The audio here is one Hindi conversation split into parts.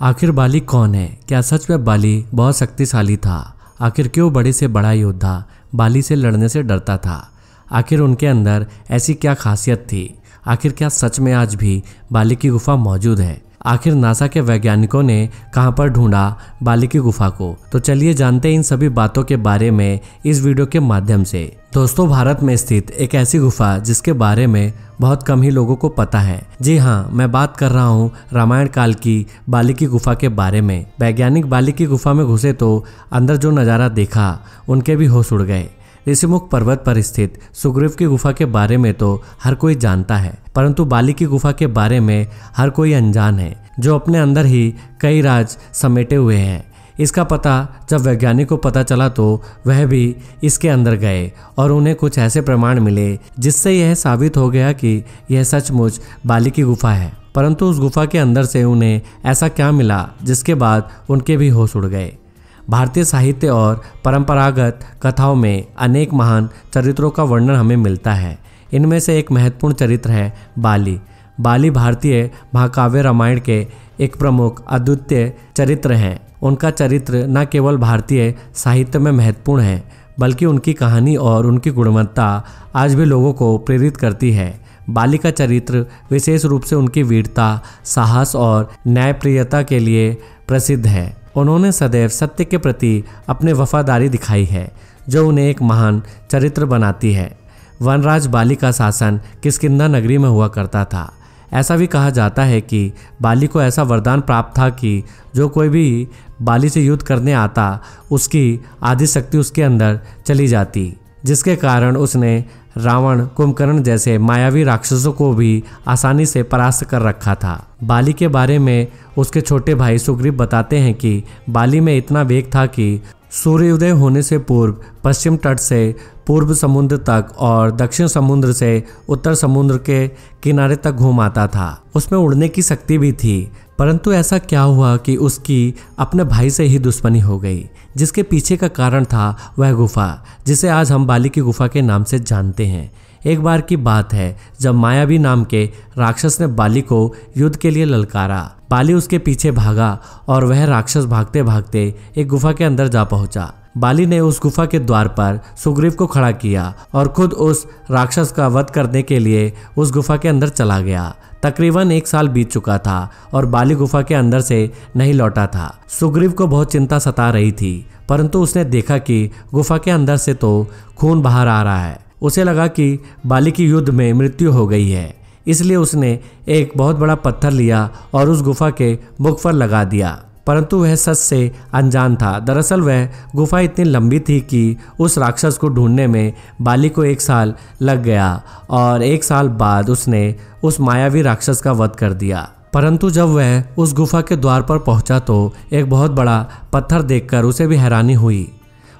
आखिर बाली कौन है? क्या सच में बाली बहुत शक्तिशाली था? आखिर क्यों बड़े से बड़ा योद्धा बाली से लड़ने से डरता था? आखिर उनके अंदर ऐसी क्या खासियत थी? आखिर क्या सच में आज भी बाली की गुफा मौजूद है? आखिर नासा के वैज्ञानिकों ने कहां पर ढूंढा बाली की गुफा को? तो चलिए जानते हैं इन सभी बातों के बारे में इस वीडियो के माध्यम से। दोस्तों, भारत में स्थित एक ऐसी गुफा जिसके बारे में बहुत कम ही लोगों को पता है। जी हाँ, मैं बात कर रहा हूँ रामायण काल की बाली की गुफा के बारे में। वैज्ञानिक बाली की गुफा में घुसे तो अंदर जो नज़ारा देखा उनके भी होश उड़ गए। ऋषिमुख पर्वत पर स्थित सुग्रीव की गुफा के बारे में तो हर कोई जानता है, परंतु बाली की गुफा के बारे में हर कोई अनजान है, जो अपने अंदर ही कई राज समेटे हुए हैं। इसका पता जब वैज्ञानिक को पता चला तो वह भी इसके अंदर गए और उन्हें कुछ ऐसे प्रमाण मिले जिससे यह साबित हो गया कि यह सचमुच बाली की गुफा है। परंतु उस गुफा के अंदर से उन्हें ऐसा क्या मिला जिसके बाद उनके भी होश उड़ गए। भारतीय साहित्य और परंपरागत कथाओं में अनेक महान चरित्रों का वर्णन हमें मिलता है। इनमें से एक महत्वपूर्ण चरित्र है बाली। बाली भारतीय महाकाव्य रामायण के एक प्रमुख अद्वितीय चरित्र हैं। उनका चरित्र न केवल भारतीय साहित्य में महत्वपूर्ण है, बल्कि उनकी कहानी और उनकी गुणवत्ता आज भी लोगों को प्रेरित करती है। बाली का चरित्र विशेष रूप से उनकी वीरता, साहस और न्यायप्रियता के लिए प्रसिद्ध है। उन्होंने सदैव सत्य के प्रति अपनी वफादारी दिखाई है, जो उन्हें एक महान चरित्र बनाती है। वनराज बाली का शासन किष्किंधा नगरी में हुआ करता था। ऐसा भी कहा जाता है कि बाली को ऐसा वरदान प्राप्त था कि जो कोई भी बाली से युद्ध करने आता उसकी आधी शक्ति उसके अंदर चली जाती, जिसके कारण उसने रावण, कुंभकर्ण जैसे मायावी राक्षसों को भी आसानी से परास्त कर रखा था। बाली के बारे में उसके छोटे भाई सुग्रीव बताते हैं कि बाली में इतना वेग था कि सूर्योदय होने से पूर्व पश्चिम तट से पूर्व समुद्र तक और दक्षिण समुद्र से उत्तर समुद्र के किनारे तक घूम आता था। उसमें उड़ने की शक्ति भी थी, परंतु ऐसा क्या हुआ कि उसकी अपने भाई से ही दुश्मनी हो गई, जिसके पीछे का कारण था वह गुफा, जिसे आज हम बाली की गुफा के नाम से जानते हैं। एक बार की बात है जब मायावी नाम के राक्षस ने बाली को युद्ध के लिए ललकारा। बाली उसके पीछे भागा और वह राक्षस भागते भागते एक गुफा के अंदर जा पहुंचा। बाली ने उस गुफा के द्वार पर सुग्रीव को खड़ा किया और खुद उस राक्षस का वध करने के लिए उस गुफा के अंदर चला गया। तकरीबन 1 साल बीत चुका था और बाली गुफा के अंदर से नहीं लौटा था। सुग्रीव को बहुत चिंता सता रही थी, परंतु उसने देखा कि गुफा के अंदर से तो खून बाहर आ रहा है। उसे लगा कि बाली की युद्ध में मृत्यु हो गई है, इसलिए उसने एक बहुत बड़ा पत्थर लिया और उस गुफा के मुख पर लगा दिया। परंतु वह सच से अनजान था। दरअसल वह गुफा इतनी लंबी थी कि उस राक्षस को ढूंढने में बाली को 1 साल लग गया और 1 साल बाद उसने उस मायावी राक्षस का वध कर दिया। परंतु जब वह उस गुफा के द्वार पर पहुंचा तो एक बहुत बड़ा पत्थर देखकर उसे भी हैरानी हुई।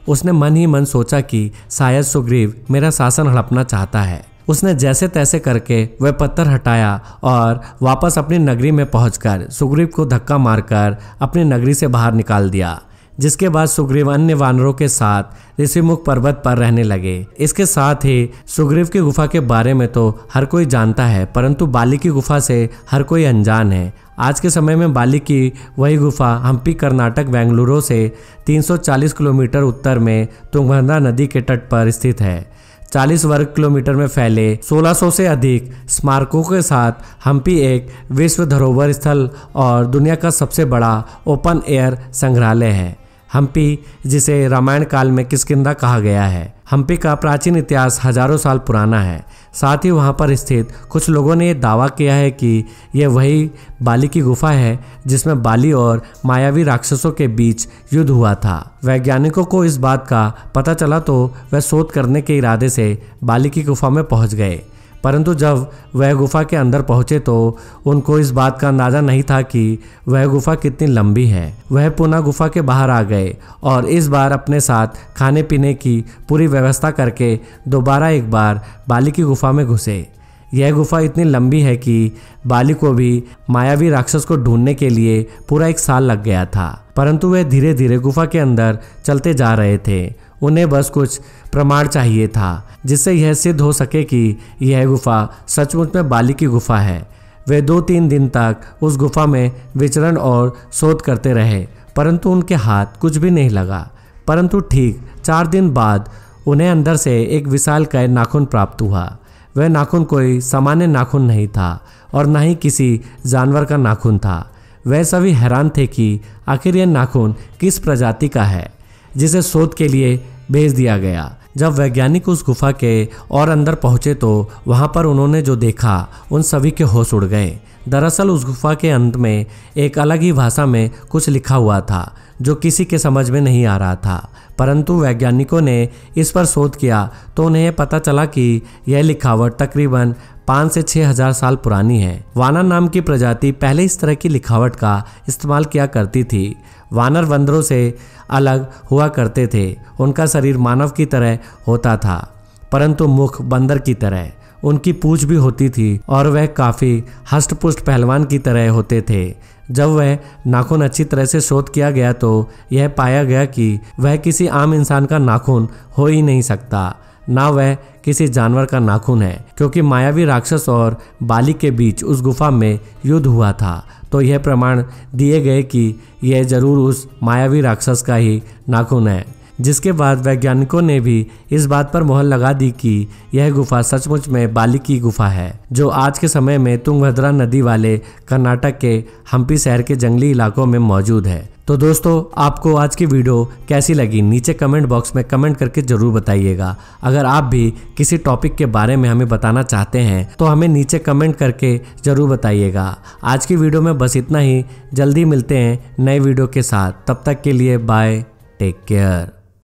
उसने मन ही मन सोचा कि शायद सुग्रीव मेरा शासन हड़पना चाहता है। उसने जैसे तैसे करके वह पत्थर हटाया और वापस अपनी नगरी में पहुंचकर सुग्रीव को धक्का मारकर अपनी नगरी से बाहर निकाल दिया। जिसके बाद सुग्रीव अन्य वानरों के साथ ऋषिमुख पर्वत पर रहने लगे। इसके साथ ही सुग्रीव की गुफा के बारे में तो हर कोई जानता है, परंतु बाली की गुफा से हर कोई अनजान है। आज के समय में बाली की वही गुफा हम्पी कर्नाटक बेंगलुरु से 340 किलोमीटर उत्तर में तुंगभद्रा नदी के तट पर स्थित है। 40 वर्ग किलोमीटर में फैले 1600 से अधिक स्मारकों के साथ हम्पी एक विश्व धरोहर स्थल और दुनिया का सबसे बड़ा ओपन एयर संग्रहालय है। हम्पी, जिसे रामायण काल में किष्किंधा कहा गया है, हम्पी का प्राचीन इतिहास हजारों साल पुराना है। साथ ही वहां पर स्थित कुछ लोगों ने दावा किया है कि यह वही बाली की गुफा है जिसमें बाली और मायावी राक्षसों के बीच युद्ध हुआ था। वैज्ञानिकों को इस बात का पता चला तो वह शोध करने के इरादे से बाली की गुफा में पहुंच गए, परंतु जब वह गुफा के अंदर पहुंचे तो उनको इस बात का अंदाजा नहीं था कि वह गुफा कितनी लंबी है। वह पुनः गुफा के बाहर आ गए और इस बार अपने साथ खाने पीने की पूरी व्यवस्था करके दोबारा एक बार बाली की गुफा में घुसे। यह गुफा इतनी लंबी है कि बाली को भी मायावी राक्षस को ढूंढने के लिए पूरा 1 साल लग गया था, परंतु वे धीरे धीरे गुफा के अंदर चलते जा रहे थे। उन्हें बस कुछ प्रमाण चाहिए था जिससे यह सिद्ध हो सके कि यह गुफा सचमुच में बाली की गुफा है। वे 2-3 दिन तक उस गुफा में विचरण और शोध करते रहे, परंतु उनके हाथ कुछ भी नहीं लगा। परंतु ठीक 4 दिन बाद उन्हें अंदर से एक विशालकाय नाखून प्राप्त हुआ। वह नाखून कोई सामान्य नाखून नहीं था और न ही किसी जानवर का नाखून था। वह सभी हैरान थे कि आखिर यह नाखून किस प्रजाति का है, जिसे शोध के लिए भेज दिया गया। जब वैज्ञानिक उस गुफा के और अंदर पहुंचे तो वहां पर उन्होंने जो देखा उन सभी के होश उड़ गए। दरअसल उस गुफा के अंत में एक अलग ही भाषा में कुछ लिखा हुआ था जो किसी के समझ में नहीं आ रहा था, परंतु वैज्ञानिकों ने इस पर शोध किया तो उन्हें पता चला कि यह लिखावट तकरीबन 5 से 6 हजार साल पुरानी है। वानर नाम की प्रजाति पहले इस तरह की लिखावट का इस्तेमाल किया करती थी। वानर बंदरों से अलग हुआ करते थे। उनका शरीर मानव की तरह होता था, परंतु मुख बंदर की तरह। उनकी पूंछ भी होती थी और वह काफ़ी हष्टपुष्ट पहलवान की तरह होते थे। जब वह नाखून अच्छी तरह से शोध किया गया तो यह पाया गया कि वह किसी आम इंसान का नाखून हो ही नहीं सकता, ना वह किसी जानवर का नाखून है, क्योंकि मायावी राक्षस और बाली के बीच उस गुफा में युद्ध हुआ था। तो यह प्रमाण दिए गए कि यह जरूर उस मायावी राक्षस का ही नाखून है। जिसके बाद वैज्ञानिकों ने भी इस बात पर मोहर लगा दी कि यह गुफा सचमुच में बाली की गुफा है, जो आज के समय में तुंगभद्रा नदी वाले कर्नाटक के हम्पी शहर के जंगली इलाकों में मौजूद है। तो दोस्तों, आपको आज की वीडियो कैसी लगी नीचे कमेंट बॉक्स में कमेंट करके जरूर बताइएगा। अगर आप भी किसी टॉपिक के बारे में हमें बताना चाहते हैं तो हमें नीचे कमेंट करके जरूर बताइएगा। आज की वीडियो में बस इतना ही। जल्दी मिलते हैं नए वीडियो के साथ। तब तक के लिए बाय, टेक केयर।